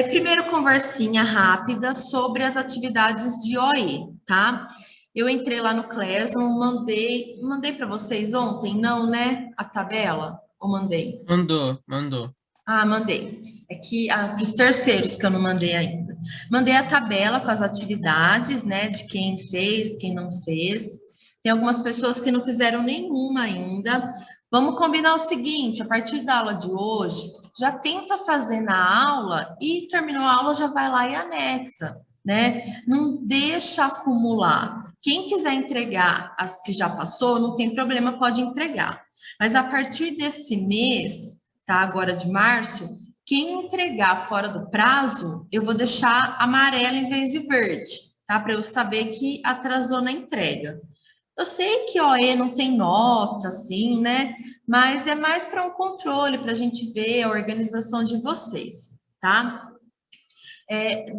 Primeiro, conversinha rápida sobre as atividades de OE, tá? Eu entrei lá no Classroom, mandei para vocês ontem, não, né? A tabela? Ou mandei? Mandou. Ah, mandei. É que para os terceiros que eu não mandei ainda. Mandei a tabela com as atividades, né? De quem fez, quem não fez. Tem algumas pessoas que não fizeram nenhuma ainda. Vamos combinar o seguinte: a partir da aula de hoje, já tenta fazer na aula e terminou a aula, já vai lá e anexa, né? Não deixa acumular. Quem quiser entregar as que já passou, não tem problema, pode entregar. Mas a partir desse mês, tá? Agora de março, quem entregar fora do prazo, eu vou deixar amarelo em vez de verde, tá? Para eu saber que atrasou na entrega. Eu sei que OE não tem nota, assim, né? Mas é mais para um controle, para a gente ver a organização de vocês, tá?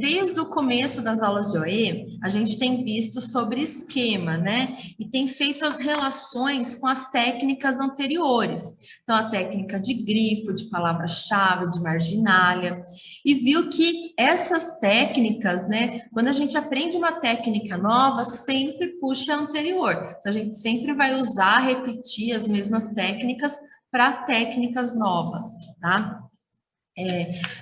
Desde o começo das aulas de OE, a gente tem visto sobre esquema, né? E tem feito as relações com as técnicas anteriores. Então, a técnica de grifo, de palavra-chave, de marginalia. E viu que essas técnicas, né? Quando a gente aprende uma técnica nova, sempre puxa a anterior. Então, a gente sempre vai usar, repetir as mesmas técnicas para técnicas novas, tá?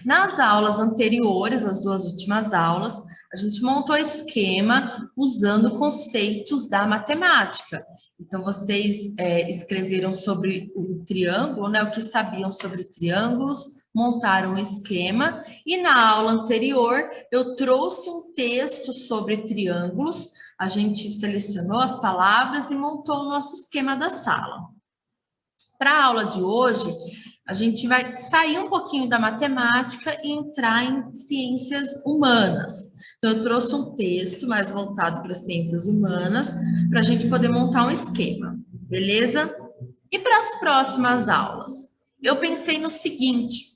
Nas aulas anteriores, as duas últimas aulas, a gente montou esquema usando conceitos da matemática. Então, vocês escreveram sobre o triângulo, né, o que sabiam sobre triângulos, montaram um esquema, e na aula anterior eu trouxe um texto sobre triângulos, a gente selecionou as palavras e montou o nosso esquema da sala. Para a aula de hoje, a gente vai sair um pouquinho da matemática e entrar em ciências humanas. Então, eu trouxe um texto mais voltado para ciências humanas, para a gente poder montar um esquema, beleza? E para as próximas aulas? Eu pensei no seguinte,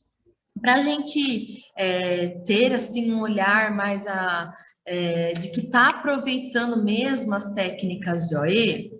para a gente ter assim um olhar mais de que está aproveitando mesmo as técnicas de OE,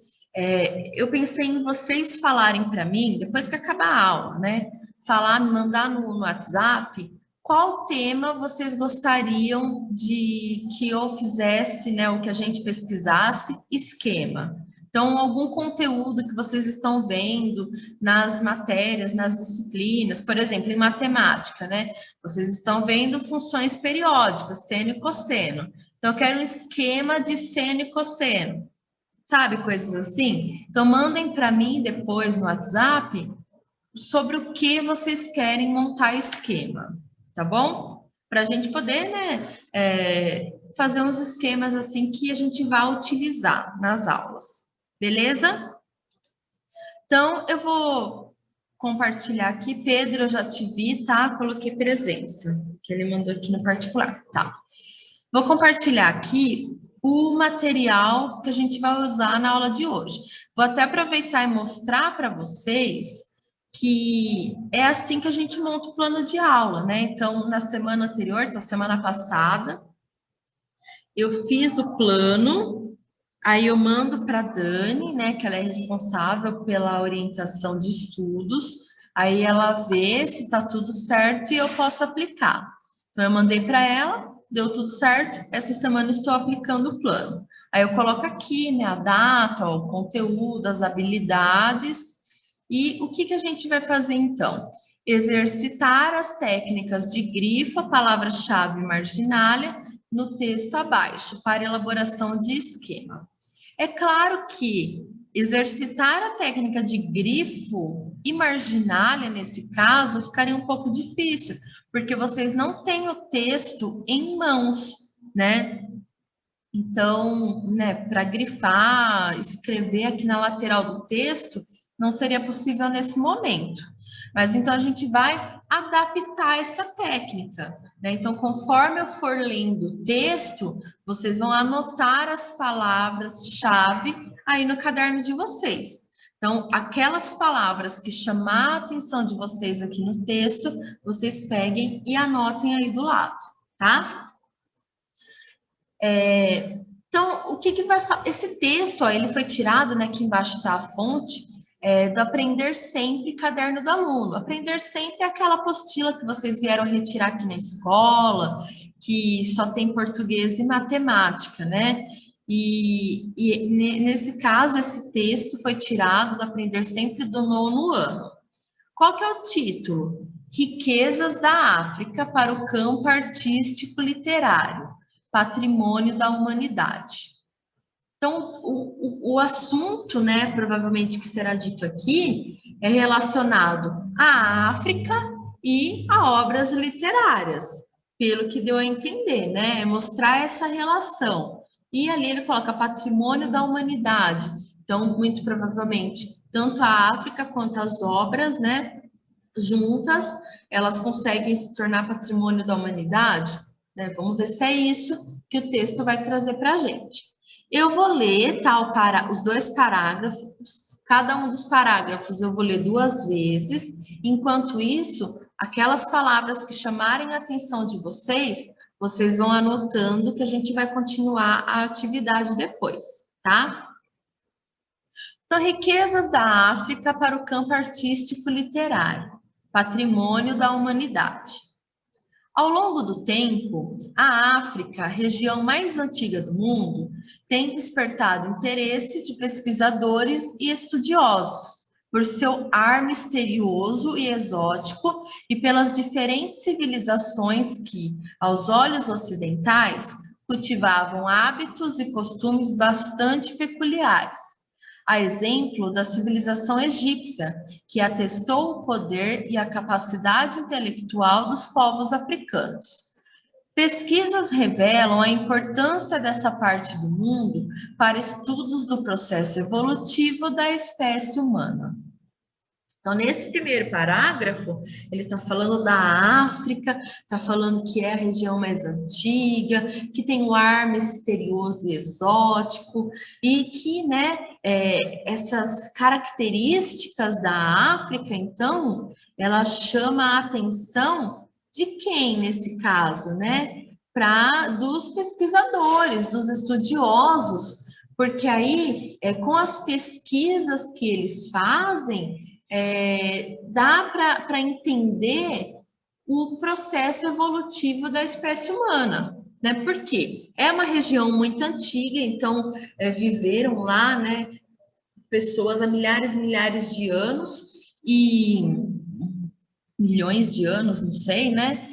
eu pensei em vocês falarem para mim, depois que acabar a aula, né? Falar, me mandar no WhatsApp qual tema vocês gostariam de que eu fizesse, né? Ou que a gente pesquisasse, esquema. Então, algum conteúdo que vocês estão vendo nas matérias, nas disciplinas, por exemplo, em matemática, né? Vocês estão vendo funções periódicas, seno e cosseno. Então, eu quero um esquema de seno e cosseno, sabe? Coisas assim. Então, mandem para mim depois no WhatsApp sobre o que vocês querem montar esquema, tá bom? Para a gente poder, né, fazer uns esquemas assim que a gente vai utilizar nas aulas, beleza? Então, eu vou compartilhar aqui. Pedro, eu já te vi, tá? Coloquei presença, que ele mandou aqui no particular, tá? Vou compartilhar aqui o material que a gente vai usar na aula de hoje. Vou até aproveitar e mostrar para vocês que é assim que a gente monta o plano de aula, né? Então, na semana anterior, então, semana passada, eu fiz o plano, aí eu mando para a Dani, né, que ela é responsável pela orientação de estudos, aí ela vê se está tudo certo e eu posso aplicar. Então, eu mandei para ela, deu tudo certo, essa semana estou aplicando o plano. Aí eu coloco aqui, né, a data, o conteúdo, as habilidades, e o que que a gente vai fazer então? Exercitar as técnicas de grifo, palavra-chave e marginalia, no texto abaixo, para elaboração de esquema. É claro que exercitar a técnica de grifo e marginalia, nesse caso, ficaria um pouco difícil, porque vocês não têm o texto em mãos, né? Então, né, para grifar, escrever aqui na lateral do texto, não seria possível nesse momento. Mas então a gente vai adaptar essa técnica, né? Então, conforme eu for lendo o texto, vocês vão anotar as palavras-chave aí no caderno de vocês. Então, aquelas palavras que chamar a atenção de vocês aqui no texto, vocês peguem e anotem aí do lado, tá? Então, o que que vai... Esse texto, ó, ele foi tirado, né? Aqui embaixo está a fonte. do Aprender Sempre, Caderno do Aluno. Aprender Sempre é aquela apostila que vocês vieram retirar aqui na escola, que só tem português e matemática, né? Nesse caso, esse texto foi tirado do Aprender Sempre do 9º ano. Qual que é o título? Riquezas da África para o campo artístico literário, patrimônio da humanidade. Então, o assunto, né, provavelmente que será dito aqui, é relacionado à África e a obras literárias, pelo que deu a entender, né, é mostrar essa relação. E ali ele coloca patrimônio da humanidade. Então, muito provavelmente, tanto a África quanto as obras, né, juntas, elas conseguem se tornar patrimônio da humanidade, né? Vamos ver se é isso que o texto vai trazer para a gente. Eu vou ler os 2 parágrafos, cada um dos parágrafos eu vou ler 2 vezes, enquanto isso, aquelas palavras que chamarem a atenção de vocês, vocês vão anotando que a gente vai continuar a atividade depois, tá? Então, riquezas da África para o campo artístico literário, patrimônio da humanidade. Ao longo do tempo, a África, a região mais antiga do mundo, tem despertado interesse de pesquisadores e estudiosos por seu ar misterioso e exótico e pelas diferentes civilizações que, aos olhos ocidentais, cultivavam hábitos e costumes bastante peculiares. A exemplo da civilização egípcia, que atestou o poder e a capacidade intelectual dos povos africanos. Pesquisas revelam a importância dessa parte do mundo para estudos do processo evolutivo da espécie humana. Então, nesse primeiro parágrafo, ele está falando da África, está falando que é a região mais antiga, que tem um ar misterioso e exótico, e que, né, essas características da África, então, ela chama a atenção de quem, nesse caso, né? Dos pesquisadores, dos estudiosos, porque aí, com as pesquisas que eles fazem, dá para entender o processo evolutivo da espécie humana, né? Porque é uma região muito antiga, então viveram lá, né, pessoas há milhares e milhares de anos e milhões de anos, não sei, né?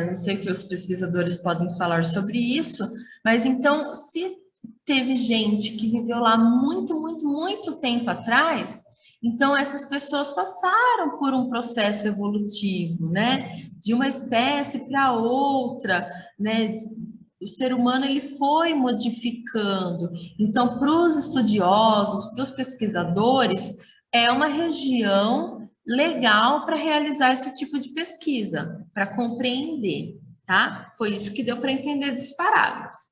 Não sei o que os pesquisadores podem falar sobre isso, mas então, se teve gente que viveu lá muito, muito, muito tempo atrás, então essas pessoas passaram por um processo evolutivo, né? De uma espécie para outra, né? O ser humano ele foi modificando. Então, para os estudiosos, para os pesquisadores, é uma região legal para realizar esse tipo de pesquisa, para compreender, tá? Foi isso que deu para entender desse parágrafo.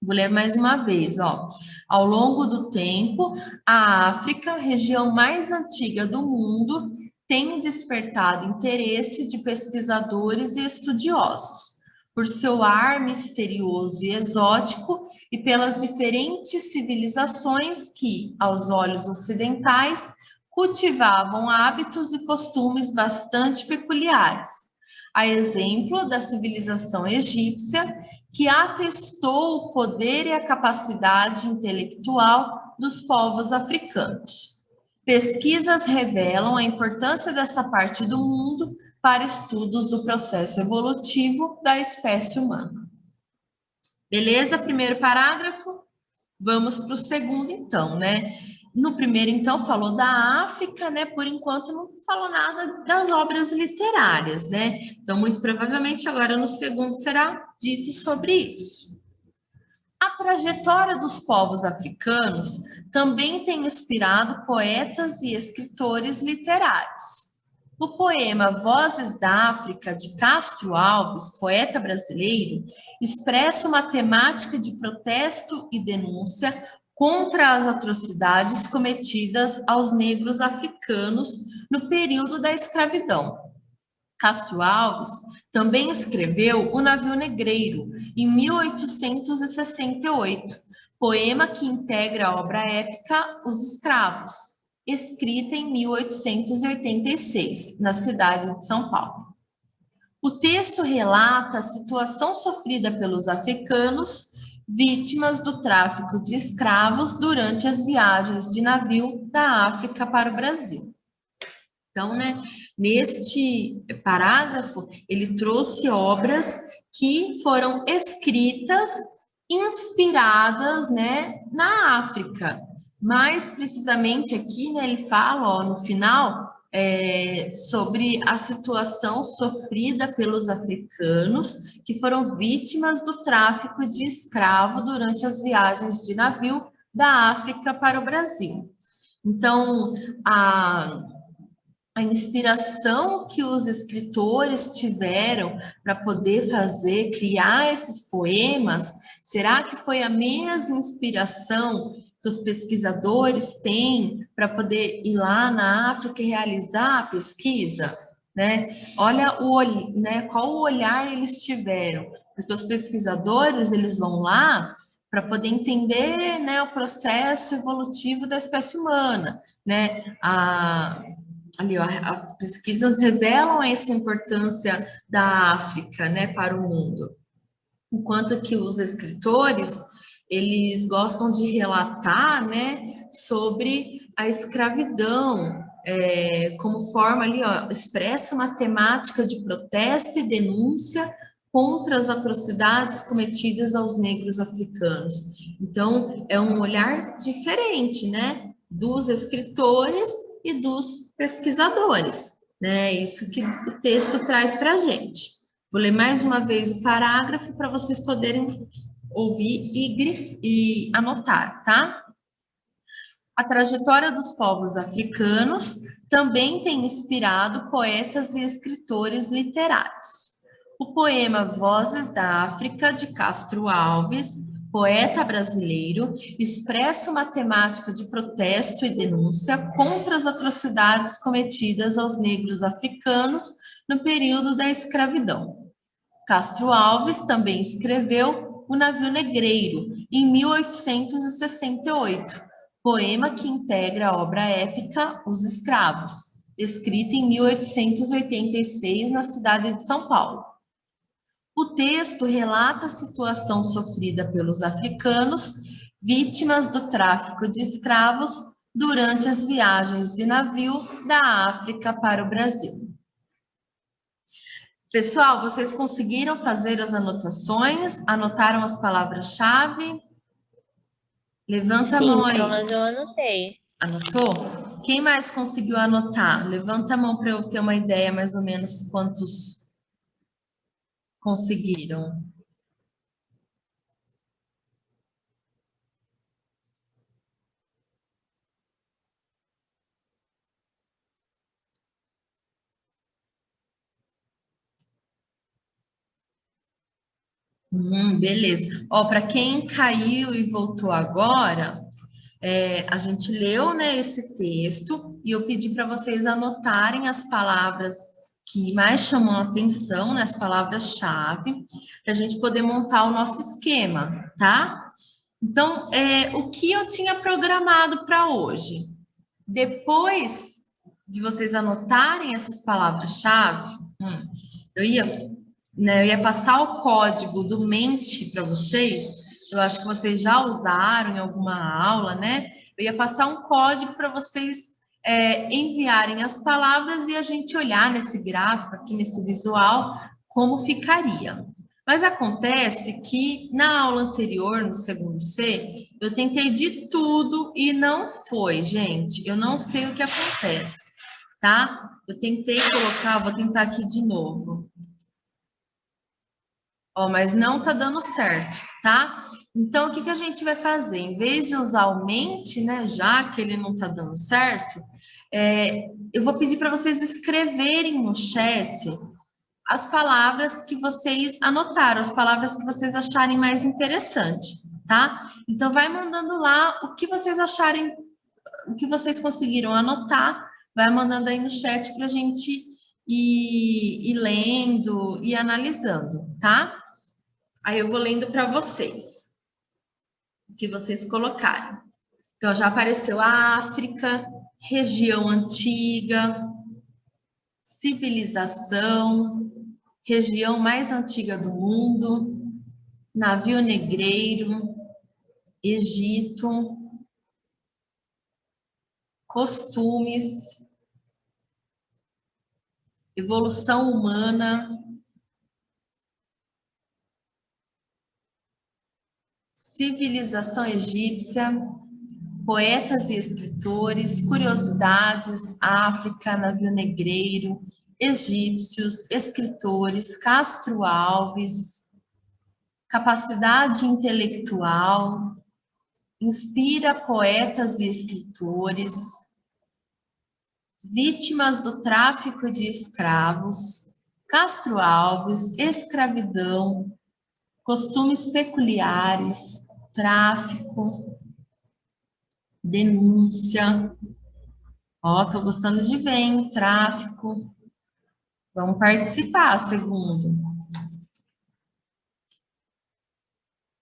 Vou ler mais uma vez, ó. Ao longo do tempo, a África, região mais antiga do mundo, tem despertado interesse de pesquisadores e estudiosos, por seu ar misterioso e exótico e pelas diferentes civilizações que, aos olhos ocidentais, cultivavam hábitos e costumes bastante peculiares. A exemplo da civilização egípcia, que atestou o poder e a capacidade intelectual dos povos africanos. Pesquisas revelam a importância dessa parte do mundo para estudos do processo evolutivo da espécie humana. Beleza? Primeiro parágrafo. Vamos para o segundo, então, né? No primeiro, então, falou da África, né? Por enquanto, não falou nada das obras literárias, né? Então, muito provavelmente, agora no segundo será dito sobre isso. A trajetória dos povos africanos também tem inspirado poetas e escritores literários. O poema Vozes da África, de Castro Alves, poeta brasileiro, expressa uma temática de protesto e denúncia contra as atrocidades cometidas aos negros africanos no período da escravidão. Castro Alves também escreveu O Navio Negreiro, em 1868, poema que integra a obra épica Os Escravos. escrita em 1886, na cidade de São Paulo. O texto relata a situação sofrida pelos africanos vítimas do tráfico de escravos durante as viagens de navio da África para o Brasil. Então, né, neste parágrafo, ele trouxe obras que foram escritas, inspiradas, né, na África. Mais precisamente aqui, né, ele fala, ó, no final, sobre a situação sofrida pelos africanos que foram vítimas do tráfico de escravo durante as viagens de navio da África para o Brasil. Então, a inspiração que os escritores tiveram para poder criar esses poemas, será que foi a mesma inspiração que os pesquisadores têm para poder ir lá na África e realizar a pesquisa? Né? Olha né, qual o olhar eles tiveram, porque os pesquisadores eles vão lá para poder entender, né, o processo evolutivo da espécie humana, né? Ali, ó, as pesquisas revelam essa importância da África, né, para o mundo. Enquanto que os escritores, eles gostam de relatar, né, sobre a escravidão, como forma ali, ó, expressa uma temática de protesto e denúncia contra as atrocidades cometidas aos negros africanos. Então, é um olhar diferente, né, dos escritores e dos pesquisadores, né? Isso que o texto traz para a gente. Vou ler mais uma vez o parágrafo para vocês poderem ouvir e anotar, tá? A trajetória dos povos africanos também tem inspirado poetas e escritores literários. O poema Vozes da África, de Castro Alves, poeta brasileiro, expressa uma temática de protesto e denúncia contra as atrocidades cometidas aos negros africanos no período da escravidão. Castro Alves também escreveu O Navio Negreiro, em 1868, poema que integra a obra épica Os Escravos, escrita em 1886 na cidade de São Paulo. O texto relata a situação sofrida pelos africanos, vítimas do tráfico de escravos durante as viagens de navio da África para o Brasil. Pessoal, vocês conseguiram fazer as anotações? Anotaram as palavras-chave? Levanta a mão aí. Sim, mas eu anotei. Anotou? Quem mais conseguiu anotar? Levanta a mão para eu ter uma ideia mais ou menos quantos conseguiram. Beleza. Ó, para quem caiu e voltou agora, a gente leu, né, esse texto e eu pedi para vocês anotarem as palavras que mais chamam a atenção, né, as palavras-chave, para a gente poder montar o nosso esquema, tá? Então, o que eu tinha programado para hoje? Depois de vocês anotarem essas palavras-chave, eu ia passar o código do Mente para vocês. Eu acho que vocês já usaram em alguma aula, né? Eu ia passar um código para vocês enviarem as palavras e a gente olhar nesse gráfico aqui, nesse visual, como ficaria. Mas acontece que na aula anterior, no segundo C, eu tentei de tudo e não foi, gente. Eu não sei o que acontece, tá? Eu tentei colocar, vou tentar aqui de novo. Ó, mas não tá dando certo, tá? Então, o que que a gente vai fazer? Em vez de usar o mente, né, já que ele não tá dando certo, eu vou pedir para vocês escreverem no chat as palavras que vocês anotaram, as palavras que vocês acharem mais interessante, tá? Então, vai mandando lá o que vocês acharem, o que vocês conseguiram anotar, vai mandando aí no chat para a gente ir lendo e analisando, tá? Aí eu vou lendo para vocês o que vocês colocaram. Então, já apareceu a África, região antiga, civilização, região mais antiga do mundo, navio negreiro, Egito, costumes, evolução humana, civilização egípcia, poetas e escritores, curiosidades, África, navio negreiro, egípcios, escritores, Castro Alves, capacidade intelectual, inspira poetas e escritores, vítimas do tráfico de escravos, Castro Alves, escravidão, costumes peculiares, tráfico, denúncia. Ó, tô gostando de ver, hein? Tráfico. Vamos participar, segundo.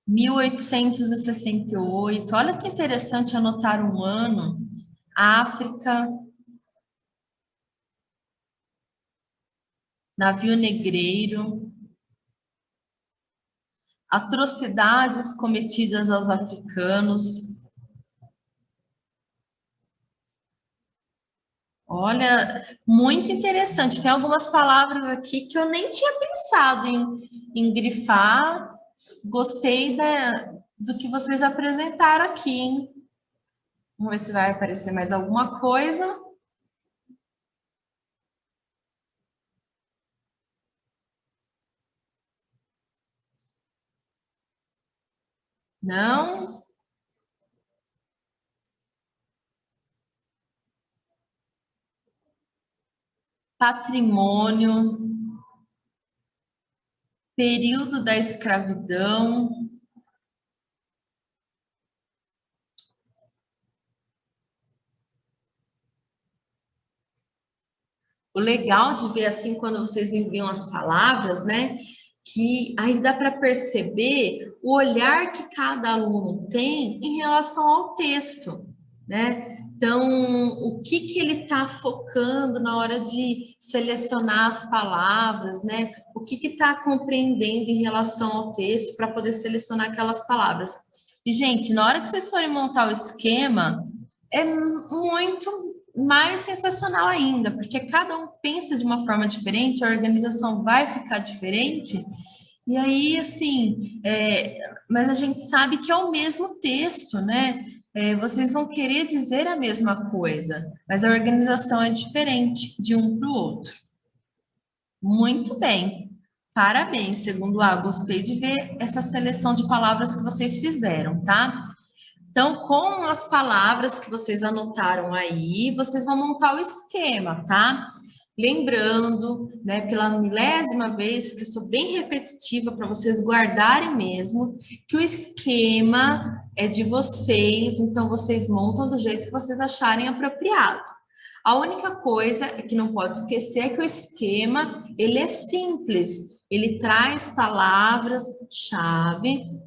1868. Olha que interessante anotar um ano. África. Navio negreiro. Atrocidades cometidas aos africanos. Olha, muito interessante. Tem algumas palavras aqui que eu nem tinha pensado em grifar. Gostei do que vocês apresentaram aqui, hein? Vamos ver se vai aparecer mais alguma coisa. Não? Patrimônio, período da escravidão. O legal de ver assim quando vocês enviam as palavras, né? Que aí dá para perceber o olhar que cada aluno tem em relação ao texto, né? Então, o que ele está focando na hora de selecionar as palavras, né? O que está compreendendo em relação ao texto para poder selecionar aquelas palavras. E, gente, na hora que vocês forem montar o esquema, é muito mais sensacional ainda, porque cada um pensa de uma forma diferente, a organização vai ficar diferente, e aí, assim, mas a gente sabe que é o mesmo texto, né? Vocês vão querer dizer a mesma coisa, mas a organização é diferente de um para o outro. Muito bem, parabéns, segundo A, gostei de ver essa seleção de palavras que vocês fizeram, tá? Então, com as palavras que vocês anotaram aí, vocês vão montar o esquema, tá? Lembrando, né, pela milésima vez, que eu sou bem repetitiva para vocês guardarem mesmo, que o esquema é de vocês, então vocês montam do jeito que vocês acharem apropriado. A única coisa que não pode esquecer é que o esquema, ele é simples, ele traz palavras-chave,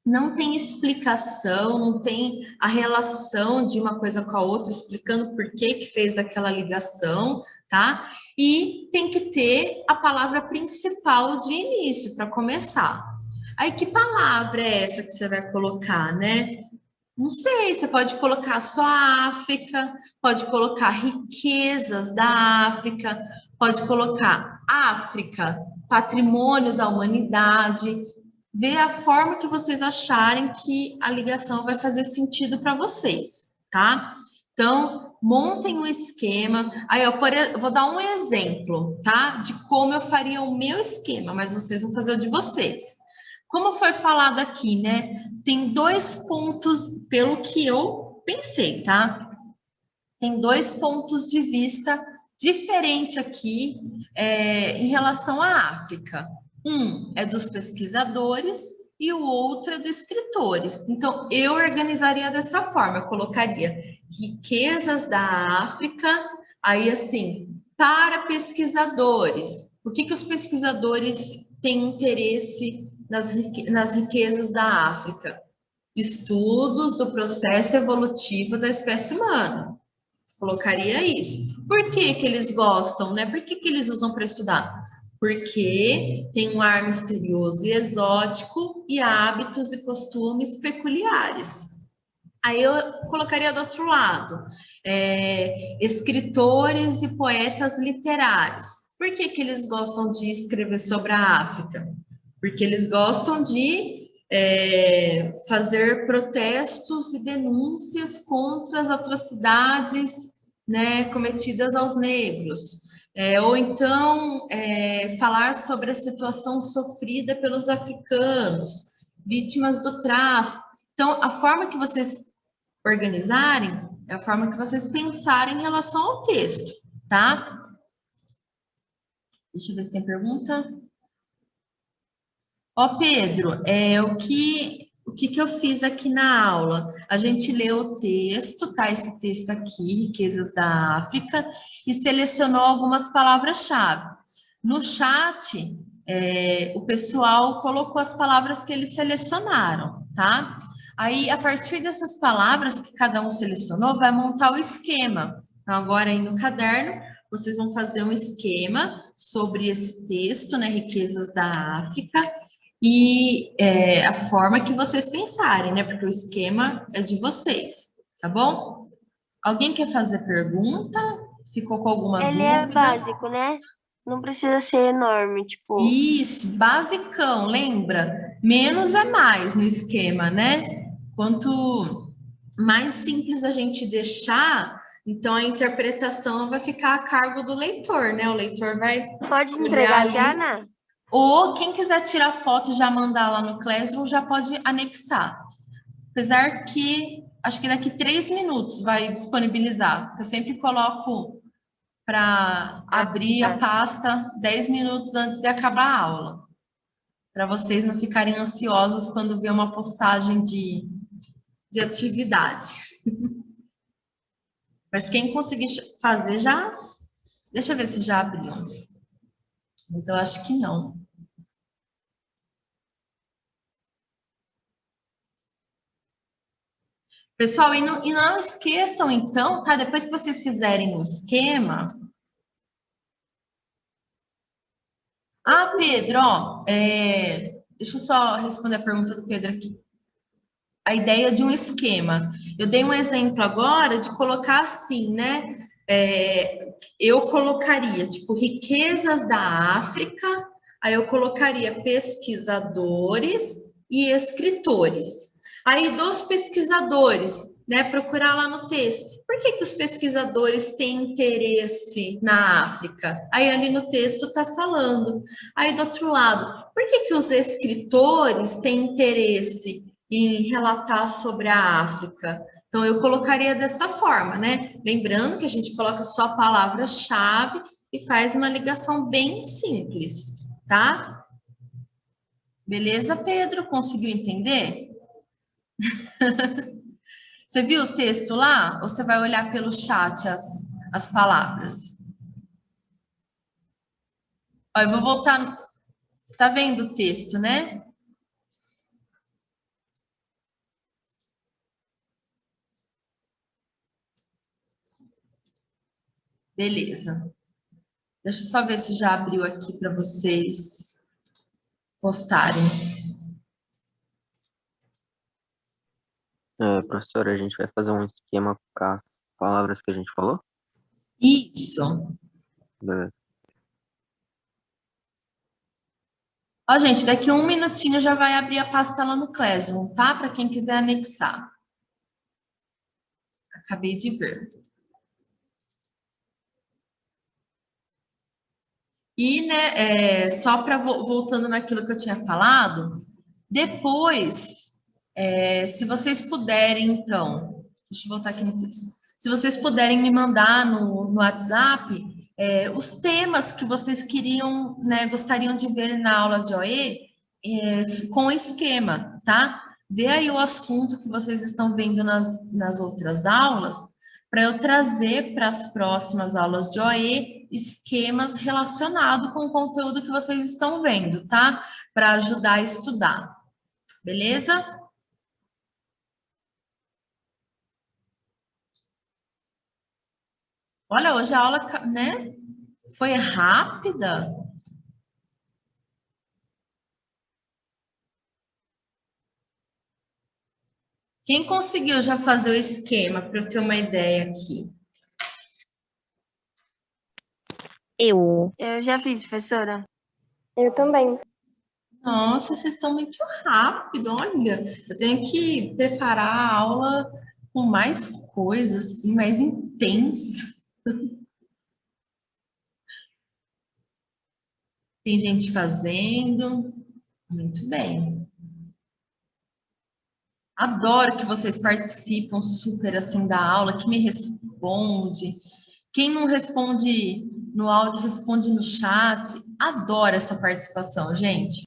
não tem explicação, não tem a relação de uma coisa com a outra, explicando por que fez aquela ligação, tá? E tem que ter a palavra principal de início para começar. Aí, que palavra é essa que você vai colocar, né? Não sei, você pode colocar só a África, pode colocar riquezas da África, pode colocar África, patrimônio da humanidade, ver a forma que vocês acharem que a ligação vai fazer sentido para vocês, tá? Então, montem um esquema. Aí, eu vou dar um exemplo, tá? De como eu faria o meu esquema, mas vocês vão fazer o de vocês. Como foi falado aqui, né? Tem dois pontos, pelo que eu pensei, tá? Tem dois pontos de vista diferentes aqui em relação à África. Um é dos pesquisadores e o outro é dos escritores. Então, eu organizaria dessa forma, eu colocaria riquezas da África, aí assim, para pesquisadores. O que os pesquisadores têm interesse nas riquezas da África? Estudos do processo evolutivo da espécie humana. Colocaria isso. Por que que eles gostam, né? Por que que eles usam para estudar? Porque tem um ar misterioso e exótico e hábitos e costumes peculiares. Aí eu colocaria do outro lado, escritores e poetas literários. Por que que eles gostam de escrever sobre a África? Porque eles gostam de fazer protestos e denúncias contra as atrocidades, né, cometidas aos negros. Ou então falar sobre a situação sofrida pelos africanos, vítimas do tráfico. Então, a forma que vocês organizarem é a forma que vocês pensarem em relação ao texto, tá? Deixa eu ver se tem pergunta. Ó, Pedro, o que eu fiz aqui na aula? A gente leu o texto, tá? Esse texto aqui, Riquezas da África, e selecionou algumas palavras-chave. No chat, o pessoal colocou as palavras que eles selecionaram, tá? Aí, a partir dessas palavras que cada um selecionou, vai montar o esquema. Então, agora aí no caderno, vocês vão fazer um esquema sobre esse texto, né? Riquezas da África e a forma que vocês pensarem, né? Porque o esquema é de vocês, tá bom? Alguém quer fazer pergunta? Ficou com alguma Ele é dúvida? básico, né? Não precisa ser enorme, tipo. Isso, basicão, lembra? Menos é mais no esquema, né? Quanto mais simples a gente deixar, então a interpretação vai ficar a cargo do leitor, né? O leitor vai Pode olhar entregar já, ali. Ana? Ou quem quiser tirar foto e já mandar lá no Classroom já pode anexar. Apesar que acho que daqui 3 minutos vai disponibilizar. Eu sempre coloco para Ah, abrir a tá. pasta 10 minutos antes de acabar a aula. Para vocês não ficarem ansiosos quando vê uma postagem de atividade. Mas quem conseguir fazer já. Deixa eu ver se já abriu. Mas eu acho que não. Pessoal, e não esqueçam, então, tá? Depois que vocês fizerem o esquema. Ah, Pedro, ó, deixa eu só responder a pergunta do Pedro aqui. A ideia de um esquema. Eu dei um exemplo agora de colocar assim, né? Eu colocaria, tipo, riquezas da África, aí eu colocaria pesquisadores e escritores. Aí, dos pesquisadores, né, procurar lá no texto. Por que que os pesquisadores têm interesse na África? Aí, ali no texto está falando. Aí, do outro lado, por que que os escritores têm interesse em relatar sobre a África? Então, eu colocaria dessa forma, né? Lembrando que a gente coloca só a palavra-chave e faz uma ligação bem simples, tá? Beleza, Pedro? Conseguiu entender? Você viu o texto lá? Ou você vai olhar pelo chat as palavras? Ó, eu vou voltar. Tá vendo o texto, né? Beleza. Deixa eu só ver se já abriu aqui para vocês postarem. Professora, a gente vai fazer um esquema com as palavras que a gente falou? Isso. Beleza. Ó, gente, daqui 1 minutinho já vai abrir a pasta lá no Classroom, tá? Para quem quiser anexar. Acabei de ver. E, né, só para voltando naquilo que eu tinha falado, depois, se vocês puderem, então, deixa eu voltar aqui no texto. Se vocês puderem me mandar no WhatsApp os temas que vocês queriam, né, gostariam de ver na aula de OE, com esquema, tá? Vê aí o assunto que vocês estão vendo nas outras aulas, para eu trazer para as próximas aulas de OE esquemas relacionados com o conteúdo que vocês estão vendo, tá? Para ajudar a estudar. Beleza? Olha, hoje a aula, né, foi rápida. Quem conseguiu já fazer o esquema para eu ter uma ideia aqui? Eu. Eu já fiz, professora. Eu também. Nossa, vocês estão muito rápido, olha. Eu tenho que preparar a aula com mais coisas, assim, mais intensa. Tem gente fazendo. Muito bem. Adoro que vocês participam super assim da aula, que me responde. Quem não responde no áudio, responde no chat. Adoro essa participação, gente.